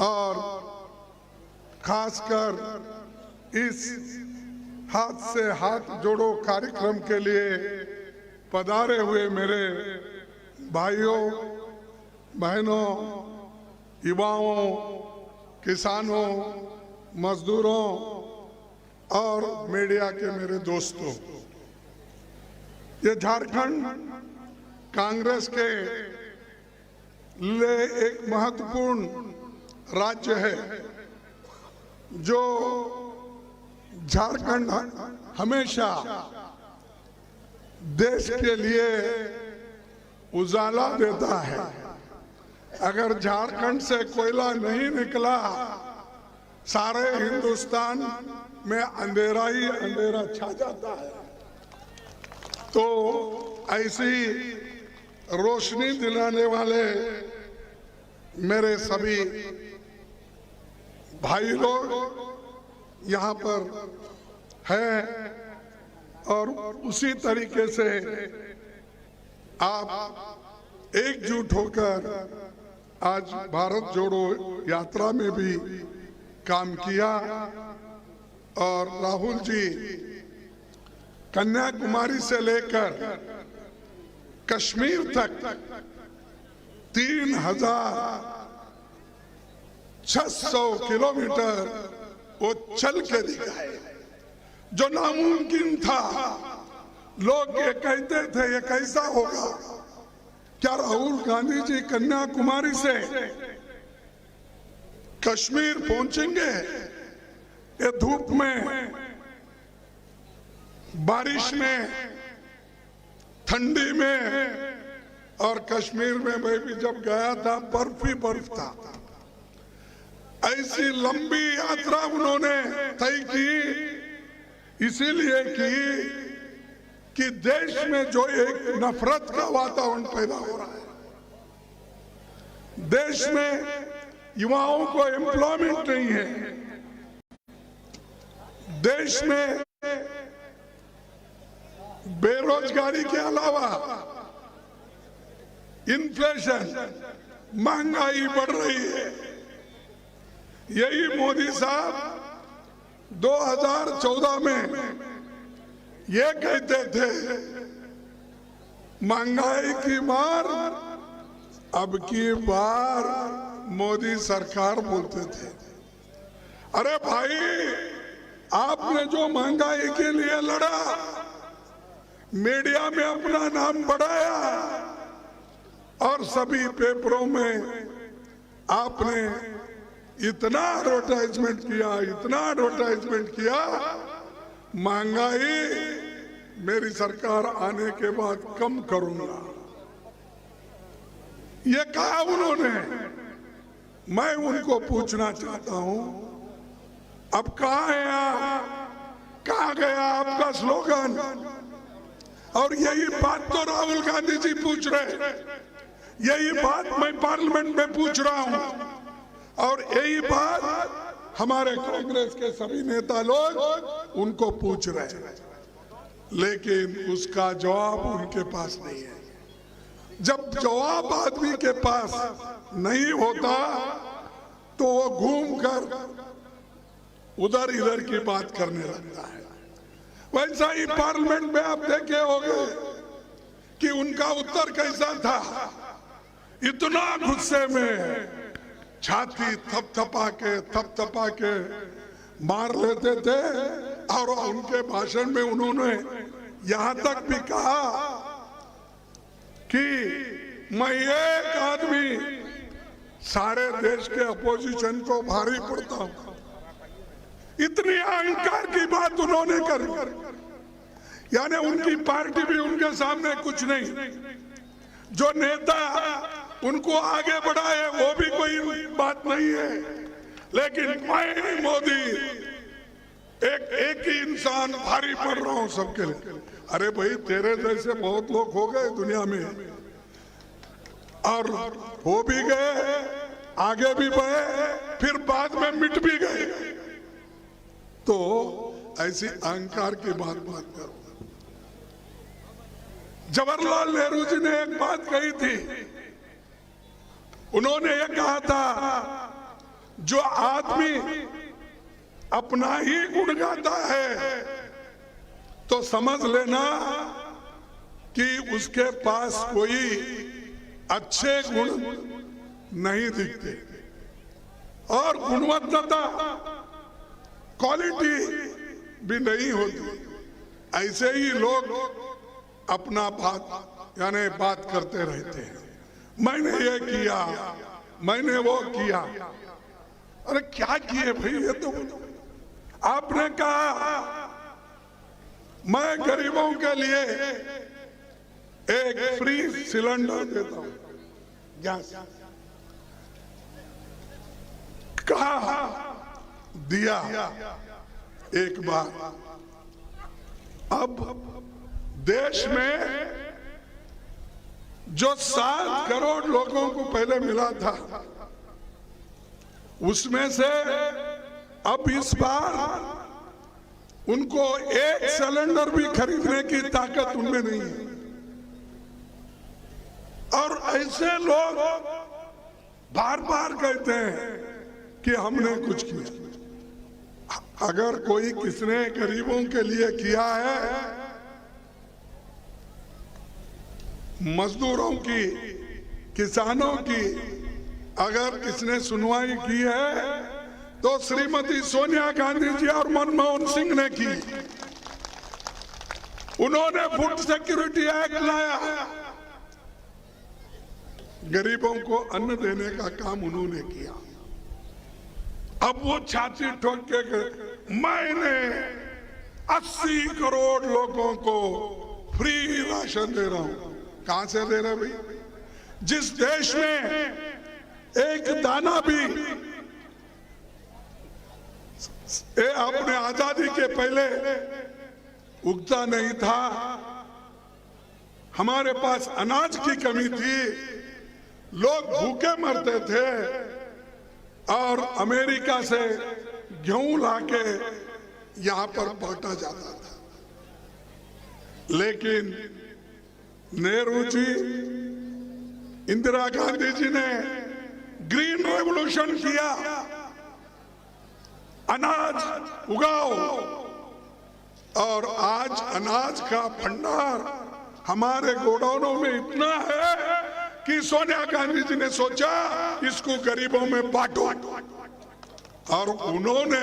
और खासकर इस हाथ से हाथ जोड़ो कार्यक्रम के लिए पधारे हुए मेरे भाइयों बहनों, युवाओं, किसानों, मजदूरों और मीडिया के मेरे दोस्तों, ये झारखंड कांग्रेस के लिए एक महत्वपूर्ण राज्य है। जो झारखंड हमेशा देश के लिए उजाला देता है। अगर झारखंड से कोयला नहीं निकला, सारे हिंदुस्तान में अंधेरा ही अंधेरा छा जाता है। तो ऐसी रोशनी दिलाने वाले मेरे सभी भाई लोग यहाँ पर हैं और उसी तरीके से आप एकजुट होकर आज भारत जोड़ो यात्रा में भी काम किया। और राहुल जी कन्याकुमारी से लेकर कश्मीर तक 3600 किलोमीटर वो चल के दिखाए, जो नामुमकिन था। लोग ये कहते थे ये कैसा होगा, क्या राहुल गांधी जी कन्याकुमारी से कश्मीर पहुंचेंगे? ये धूप में, बारिश में, ठंडी में, और कश्मीर में मैं भी जब गया था बर्फ ही बर्फ था। ऐसी लंबी यात्रा उन्होंने तय की, इसीलिए की कि देश में जो एक नफरत का वातावरण पैदा हो रहा है, देश में युवाओं को एम्प्लॉयमेंट नहीं है, देश में बेरोजगारी के अलावा इन्फ्लेशन, महंगाई बढ़ रही है। यही मोदी साहब 2014 में ये कहते थे महंगाई की मार, अब की बार मोदी सरकार बोलते थे। अरे भाई, आपने जो महंगाई के लिए लड़ा, मीडिया में अपना नाम बढ़ाया और सभी पेपरों में आपने इतना एडवर्टाइजमेंट किया, इतना एडवर्टाइजमेंट किया, महंगाई मेरी सरकार आने के बाद कम करूंगा, ये कहा उन्होंने। मैं उनको पूछना चाहता हूं, अब कहां है आप? कहां गया आपका स्लोगन? और यही बात तो राहुल गांधी जी पूछ रहे, यही बात मैं पार्लियामेंट में पूछ रहा हूं, और यही बात हमारे कांग्रेस के सभी नेता लोग उनको पूछ रहे हैं, लेकिन उसका जवाब उनके पास नहीं है। जब जवाब आदमी के पास नहीं होता तो वो घूमकर उधर इधर की बात करने लगता है। वैसा ही पार्लियामेंट में आप देखे होंगे कि उनका उत्तर कैसा था। इतना गुस्से में छाती थपथपा के मार लेते थे, और उनके भाषण में उन्होंने यहां तक भी कहा कि मैं एक आदमी सारे देश के अपोजिशन को भारी पड़ता हूं। इतनी अहंकार की बात उन्होंने करी, यानी उनकी पार्टी भी उनके सामने कुछ नहीं। जो नेता उनको आगे बढ़ाए वो भी कोई बात नहीं है, लेकिन मैं मोदी एक ही इंसान भारी पड़ रहा हूं सबके लिए। अरे भाई, तेरे जैसे बहुत लोग हो गए दुनिया में, और हो भी गए, आगे भी बढ़े, फिर बाद में मिट भी गए। तो ऐसी अहंकार की बात करो। जवाहरलाल नेहरू जी ने एक बात कही थी, उन्होंने ये कहा था, जो आदमी अपना ही गुण गाता है तो समझ लेना कि उसके पास कोई अच्छे गुण नहीं दिखते, और गुणवत्ता क्वालिटी भी नहीं होती। ऐसे ही लोग अपना यानी बात करते रहते हैं, मैंने ये किया, मैंने वो किया। अरे क्या किए भाई? ये तो आपने कहा मैं गरीबों के लिए एक फ्री सिलेंडर देता हूं, गैस कहा, दिया एक बार। अब देश में जो 7 करोड़ लोगों को पहले मिला था, उसमें से अब इस बार उनको एक सिलेंडर भी खरीदने की ताकत उनमें नहीं है। और ऐसे लोग बार बार कहते हैं कि हमने कुछ किया। अगर कोई किसने गरीबों के लिए किया है, मजदूरों की, किसानों की अगर किसने सुनवाई की है तो श्रीमती सोनिया गांधी जी और मनमोहन सिंह ने की। उन्होंने फूड सिक्योरिटी एक्ट लाया, गरीबों को अन्न देने का काम उन्होंने किया। अब वो छाती ठोक के मैंने 80 करोड़ लोगों को फ्री राशन दे रहा हूं। कहां से दे रहे भाई? जिस देश में एक दाना भी अपने आजादी के पहले उगता नहीं था, हमारे पास अनाज की कमी थी, लोग भूखे मरते थे, और अमेरिका से गेहूं लाके यहां पर बांटा जाता था। लेकिन नेहरू जी, इंदिरा गांधी जी ने ग्रीन रेवोल्यूशन किया, अनाज उगाओ, और आज अनाज का भंडार हमारे गोडाउनों में इतना है कि सोनिया गांधी जी ने सोचा इसको गरीबों में बांटो, और उन्होंने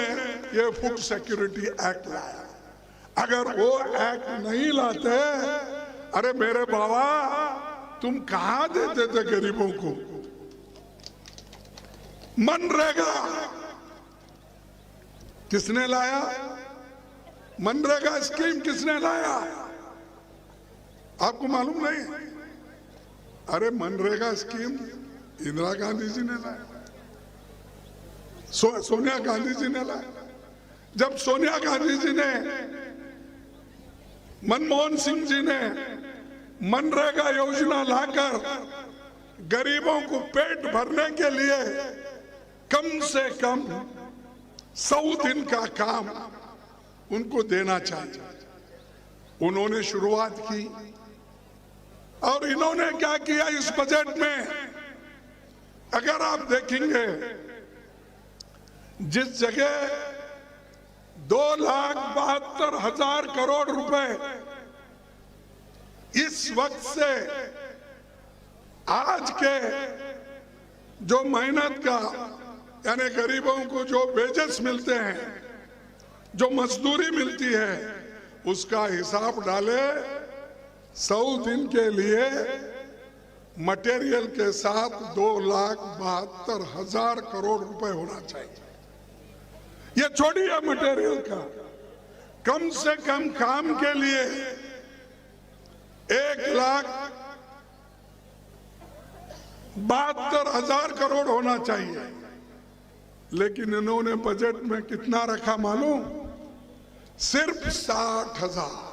ये फूड सिक्योरिटी एक्ट लाया। अगर वो एक्ट नहीं लाते, अरे मेरे बाबा तुम कहां देते थे गरीबों को? मनरेगा किसने लाया? मनरेगा स्कीम किसने लाया? आपको मालूम नहीं? अरे मनरेगा स्कीम इंदिरा गांधी जी ने लाया, सोनिया गांधी जी ने लाया। जब सोनिया गांधी जी ने, मनमोहन सिंह जी ने मनरेगा योजना लाकर गरीबों को पेट भरने के लिए कम से कम 100 दिन का काम उनको देना चाहिए, उन्होंने शुरुआत की। और इन्होंने क्या किया इस बजट में? अगर आप देखेंगे, जिस जगह 2,72,000 करोड़ रुपए इस वक्त से आज के जो मेहनत का, यानी गरीबों को जो वेजेस मिलते हैं, जो मजदूरी मिलती है, उसका हिसाब डाले, 100 दिन के लिए मटेरियल के साथ 2,72,000 करोड़ रुपए होना चाहिए। ये छोड़िए मटेरियल का, कम से कम काम के लिए 1,72,000 करोड़ होना चाहिए। लेकिन इन्होंने बजट में कितना रखा मालूम? सिर्फ 60,000।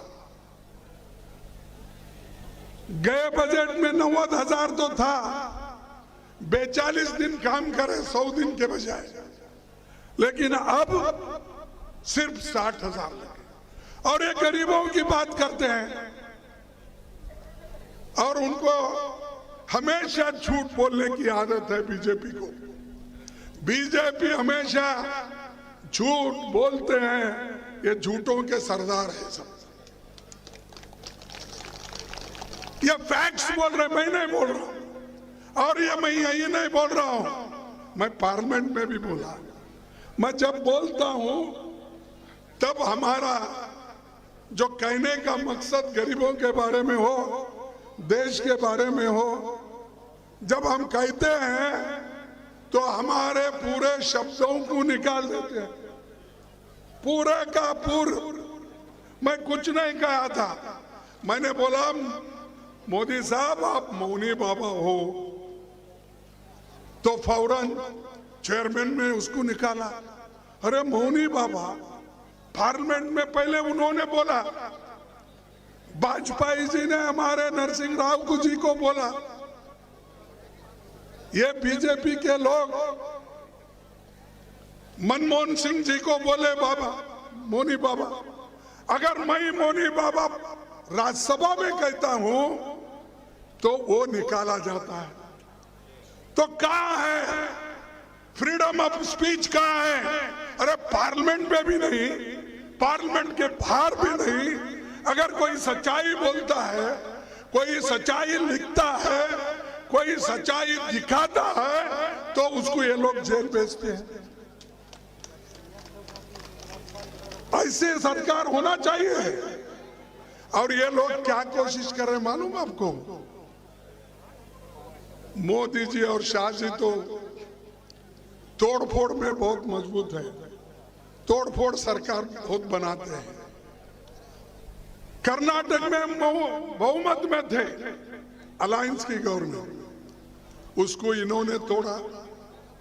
गए बजट में 90,000 तो था, 42 दिन काम करे 100 दिन के बजाय, लेकिन अब सिर्फ 60,000 लगे। और ये गरीबों की बात करते हैं, और उनको हमेशा झूठ बोलने की आदत है बीजेपी को। बीजेपी हमेशा झूठ बोलते हैं, ये झूठों के सरदार है सब। ये फैक्ट्स बोल रहे, मैं नहीं बोल रहा हूं। और ये मैं यही नहीं बोल रहा हूं, मैं पार्लियामेंट में भी बोला। मैं जब बोलता हूं तब हमारा जो कहने का मकसद गरीबों के बारे में हो, देश के बारे में हो, जब हम कहते हैं तो हमारे पूरे शब्दों को निकाल देते हैं, पूरे का पूरा। मैं कुछ नहीं कहा था, मैंने बोला मोदी साहब आप मौनी बाबा हो, तो फौरन चेयरमैन ने उसको निकाला। अरे मौनी बाबा पार्लियामेंट में पहले उन्होंने बोला, वाजपेयी जी ने हमारे नरसिंह राव जी को बोला, ये बीजेपी के लोग मनमोहन सिंह जी को बोले बाबा मौनी बाबा। अगर मैं मौनी बाबा राज्यसभा में कहता हूं तो वो निकाला जाता है। तो कहां है फ्रीडम ऑफ स्पीच? कहां है? अरे पार्लियामेंट में भी नहीं, पार्लियामेंट के बाहर भी नहीं। अगर कोई सच्चाई बोलता है, कोई सच्चाई लिखता है, कोई सच्चाई दिखाता है, तो उसको ये लोग जेल भेजते हैं। ऐसे सरकार होना चाहिए। और ये लोग क्या कोशिश कर रहे हैं मालूम आपको? मोदी जी और शाह जी तो तोड़फोड़ में बहुत मजबूत है, तोड़फोड़ सरकार बहुत बनाते हैं। कर्नाटक में बहुमत में थे अलायंस की गवर्नमेंट, उसको इन्होंने तोड़ा।